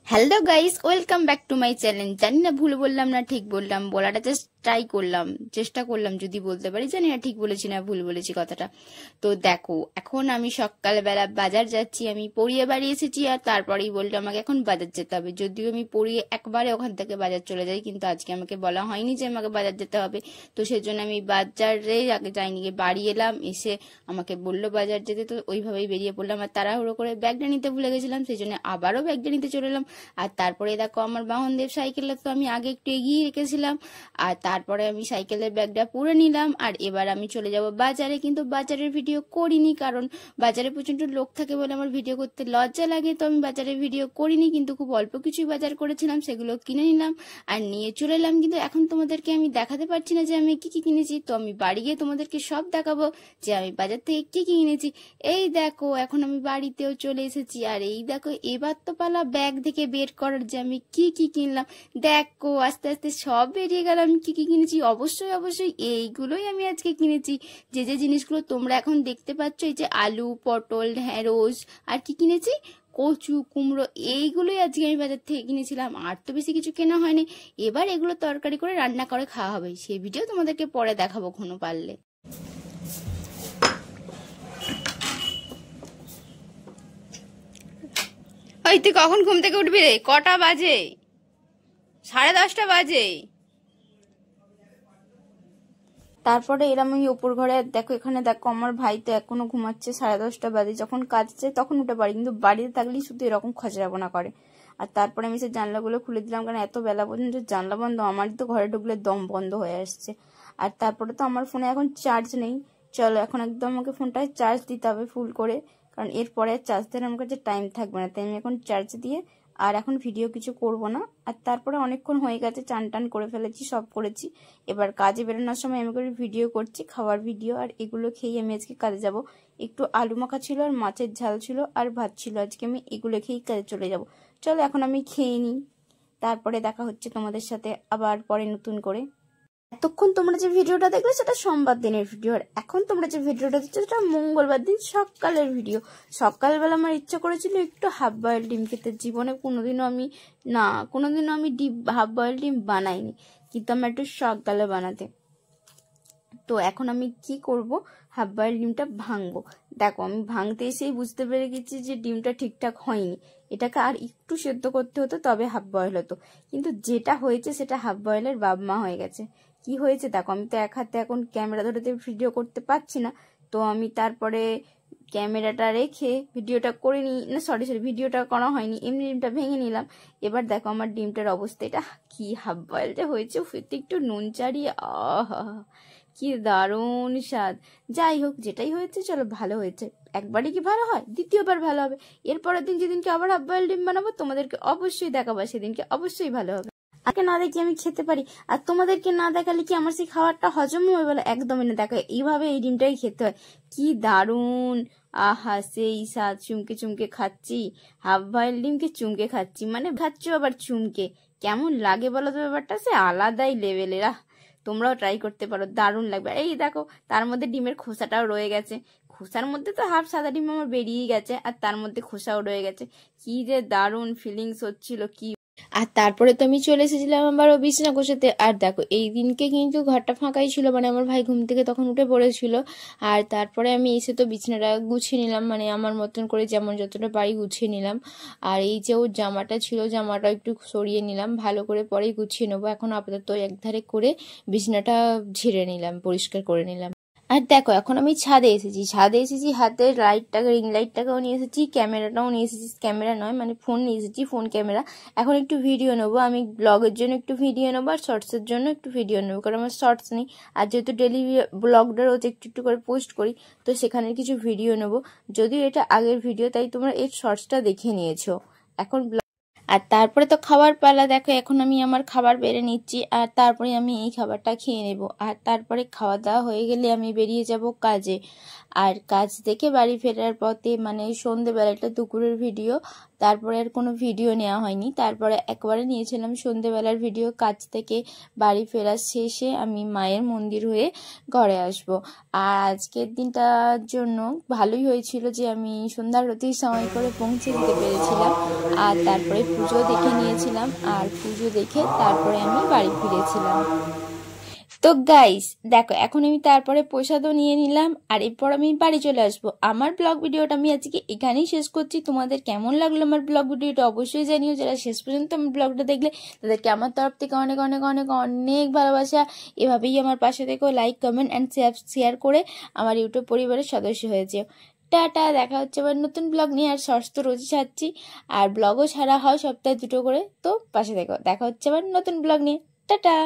Hello guys, welcome back to my channel. জানি না ভুল বললাম না ঠিক বললাম, বলাটা জাস্ট ট্রাই করলাম, চেষ্টা করলাম যদি বলতে পারি। জানি না ঠিক বলেছি না ভুল বলেছি কথাটা। তো দেখো, এখন আমি সকালবেলা বাজার যাচ্ছি, আমি পড়িয়ে বাড়ি এসেছি, আর তারপরেই বললো আমাকে এখন বাজার যেতে হবে। যদিও আমি পড়িয়ে একবারে ওখান থেকে বাজার চলে যাই, কিন্তু আজকে আমাকে বলা হয়নি যে আমাকে বাজার যেতে হবে। তো সেজন্য আমি বাজারে আগে যাইনি, গিয়ে বাড়ি এলাম, এসে আমাকে বললো বাজার যেতে, তো ওইভাবেই বেরিয়ে পড়লাম। আর তাড়াহুড়ো করে ব্যাগটা নিতে ভুলে গেছিলাম, সেই জন্য আবারও ব্যাগটা নিতে চলে এলাম। আর তারপরে দেখো আমার বাহনদেব সাইকেলটা তো আমি আগে একটু এগিয়ে রেখেছিলাম, আর তারপরে আমি সাইকেলের ব্যাগটা পুরে নিলাম। আর এবার আমি চলে যাব বাজারে, কিন্তু বাজারের ভিডিও করিনি, কারণ বাজারে প্রচন্ড লোক থাকে বলে আমার ভিডিও করতে লজ্জা লাগে। তো আমি বাজারে ভিডিও করিনি, কিন্তু খুব অল্প কিছুই বাজার করেছিলাম, সেগুলো কিনে নিলাম আর নিয়ে চলে এলাম। কিন্তু এখন তোমাদেরকে আমি দেখাতে পারছি না যে আমি কি কি কিনেছি। তো আমি বাড়ি গিয়ে তোমাদেরকে সব দেখাবো যে আমি বাজার থেকে কি কি কিনেছি। এই দেখো, এখন আমি বাড়িতেও চলে এসেছি, আর এই দেখো এবার তো পালা ব্যাগ থেকে বের করার যে আমি কি কি কিনলাম। দেখো আস্তে আস্তে সব বেরিয়ে গেল আমি কি কি কিনেছি। অবশ্যই অবশ্যই এইগুলোই আমি আজকে কিনেছি, যে যে জিনিসগুলো তোমরা এখন দেখতে পাচ্ছ, এই যে আলু, পটল, ঢেঁড়স, আর কি কিনেছি, কচু, কুমড়ো, এইগুলোই আজকে আমি বাজার থেকে কিনেছিলাম। আর তো বেশি কিছু কেনা হয়নি। এবার এগুলো তরকারি করে রান্না করে খাওয়া হবে, সেই ভিডিও তোমাদেরকে পরে দেখাবো কোনো পারলে। ওই তুই কখন ঘুম থেকে উঠবি রে? কটা বাজে? 10:30 বাজে। তারপরে এরম আমি উপর ঘরে, দেখো এখানে দেখো আমার ভাই তো এখনো ঘুমাচ্ছে। 10:30 বাজে, যখন কাজ যায় তখন উঠে পারি, কিন্তু বাড়িতে থাকলেই শুধু এরকম খচরাপনা করে। আর তারপরে আমি সে জানলাগুলো খুলে দিলাম, কারণ এত বেলা পর্যন্ত জানলা বন্ধ, আমারই তো ঘরে ঢুকলে দম বন্ধ হয়ে আসছে। আর তারপরে তো আমার ফোনে এখন চার্জ নেই। চলো এখন একদম আমাকে ফোনটায় চার্জ দিতে হবে ফুল করে, কারণ এরপরে চার্জ দেওয়ার আমার কাছে টাইম থাকবে না। তাই আমি এখন চার্জ দিয়ে আর এখন ভিডিও কিছু করব না। আর তারপরে অনেকক্ষণ হয়ে গেছে, চান টান করে ফেলেছি, সব করেছি। এবার কাজে বেরোনোর সময় আমি করে ভিডিও করছি, খাওয়ার ভিডিও। আর এগুলো খেয়ে আমি আজকে কাজে যাব। একটু আলু মাখা ছিল আর মাছের ঝাল ছিল আর ভাত ছিল, আজকে আমি এগুলো খেয়েই কাজে চলে যাব। চলো এখন আমি খেয়ে নিই, তারপরে দেখা হচ্ছে তোমাদের সাথে আবার পরে নতুন করে। এতক্ষণ তোমরা যে ভিডিওটা দেখলে সেটা সোমবার দিনের ভিডিও, আর এখন তোমরা যে ভিডিওটা দেখছো সেটা মঙ্গলবার দিন সকালের ভিডিও। সকালবেলা আমার ইচ্ছা করেছিল একটু হাফ বয়েল ডিম খেতে। জীবনে কোনোদিনও আমি হাফ বয়েল ডিম বানাইনি, কিন্তু আমার একটু শখ গেল বানাতে। তো এখন আমি কি করব, হাফ বয়েল ডিমটা ভাঙবো। দেখো আমি ভাঙতে এসেই বুঝতে পেরে গেছি যে ডিমটা ঠিকঠাক হয়নি, এটাকে আর একটু সেদ্ধ করতে হতো তবে হাফ বয়েল হতো। কিন্তু যেটা হয়েছে সেটা হাফ বয়েলের বাবমা হয়ে গেছে। কি হয়েছে দেখো, আমি তো এক হাতে এখন ক্যামেরা ধরে ভিডিও করতে পারছি না। তো আমি তারপরে ক্যামেরাটা রেখে ভিডিওটা করে নিই, না সরি ভিডিওটা করা হয়নি, এমনি ডিমটা ভেঙে নিলাম। এবার দেখো আমার ডিমটার অবস্থা, এটা কি হাফ বয়েল যে হয়েছে, ফেতে একটু নুন চাড়িয়ে, আহা কি দারুণ স্বাদ। যাই হোক, যেটাই হয়েছে চলো ভালো হয়েছে। একবারই কি ভালো হয়, দ্বিতীয়বার ভালো হবে। এরপরের দিন যেদিনকে আবার হাফ বয়েল ডিম বানাবো তোমাদেরকে অবশ্যই দেখাবো, সেদিনকে অবশ্যই ভালো হবে। আগে না দেখি আমি খেতে পারি, আর তোমাদেরকে না দেখালে কি আমার সেই খাবারটা হজম হবে বলে? একদমই না। দেখো এইভাবে এই ডিমটাই খেতে হয়, কি দারুণ। আহা সেই স্বাদ, চুমকে চুমকে খাচ্ছি, হাফ বয়েল ডিমকে চুমকে খাচ্ছি, মানে খাচ্ছি আবার চুমকে। কেমন লাগে বলো তো, ব্যাপারটা সে আলাদাই লেভেলের। তোমরাও ট্রাই করতে পারো, দারুণ লাগবে। এই দেখো তার মধ্যে ডিমের খোসাটাও রয়ে গেছে, খোসার মধ্যে তো হাফ সাদা ডিম আমার বেরিয়েই গেছে, আর তার মধ্যে খোসাও রয়ে গেছে। কি যে দারুণ ফিলিংস হচ্ছিল কি। আর তারপরে তো আমি চলে এসেছিলাম আবারও বিছানা গোছাতে। আর দেখো এই দিনকে কিন্তু ঘরটা ফাঁকাই ছিল, মানে আমার ভাই ঘুম থেকে তখন উঠে পড়েছিল। আর তারপরে আমি এসে তো বিছানাটা গুছিয়ে নিলাম, মানে আমার মতন করে যেমন যতটা পারি গুছিয়ে নিলাম। আর এই যে ওর জামাটা ছিল, জামাটা একটু সরিয়ে নিলাম, ভালো করে পরেই গুছিয়ে নেবো। এখন আপাতত একধারে করে বিছানাটা ঝেড়ে নিলাম, পরিষ্কার করে নিলাম। আর দেখো এখন আমি ছাদে এসেছি, হাতের লাইটটাকে, রিং লাইটটাকেও নিয়ে এসেছি, ক্যামেরাটাও নিয়ে এসেছি, ক্যামেরা নয় মানে ফোন নিয়ে এসেছি, ফোন ক্যামেরা। এখন একটু ভিডিও নেবো, আমি ব্লগের জন্য একটু ভিডিও নেবো, আর শর্টসের জন্য একটু ভিডিও নেবো, কারণ আমার শর্টস নেই। আর যেহেতু ডেলি ব্লগটা রোজ একটু একটু করে পোস্ট করি, তো সেখানে কিছু ভিডিও নেবো। যদিও এটা আগের ভিডিও, তাই তোমরা এর শর্টসটা দেখে নিয়েছো। এখন আর তারপরে তো খাবার পালা। দেখো এখন আমি আমার খাবার বেড়ে নিচ্ছি, আর তারপরে আমি এই খাবারটা খেয়ে নেব। আর তারপরে খাওয়া দাওয়া হয়ে গেলে আমি বেরিয়ে যাব কাজে। আর কাজ থেকে বাড়ি ফেরার পথে, মানে সন্ধেবেলাটা দুপুরের ভিডিও, তারপরে আর কোনো ভিডিও নেওয়া হয়নি। তারপরে একবারে নিয়েছিলাম সন্ধেবেলার ভিডিও। কাজ থেকে বাড়ি ফেরার শেষে আমি মায়ের মন্দির হয়ে ঘরে আসব। আর আজকের দিনটার জন্য ভালোই হয়েছিল যে আমি সন্ধ্যার আরতির সময় করে পৌঁছে দিতে পেরেছিলাম। আর তারপরে পুজো দেখে নিয়েছিলাম, আর পুজো দেখে তারপরে আমি বাড়ি ফিরেছিলাম। তো গাইস দেখো, এখন আমি তারপরে প্রসাদও নিয়ে নিলাম, আর এরপর আমি বাড়ি চলে আসবো। আমার ব্লগ ভিডিওটা আমি আজকে এখানেই শেষ করছি। তোমাদের কেমন লাগলো আমার ব্লগ ভিডিওটা অবশ্যই জানিও। যারা শেষ পর্যন্ত আমার ব্লগটা দেখলে তাদেরকে আমার তরফ থেকে অনেক অনেক অনেক অনেক ভালোবাসা। এভাবেই আমার পাশে থেকেও লাইক, কমেন্ট অ্যান্ড শেয়ার করে আমার ইউটিউব পরিবারের সদস্য হয়েছে। টাটা, দেখা হচ্ছে আবার নতুন ব্লগ নিয়ে। আর শর্টস তো রোজই ছাড়ছি, আর ব্লগও ছাড়া হয় সপ্তাহে 2টো করে। তো পাশে থেকো, দেখা হচ্ছে আবার নতুন ব্লগ নিয়ে। টাটা।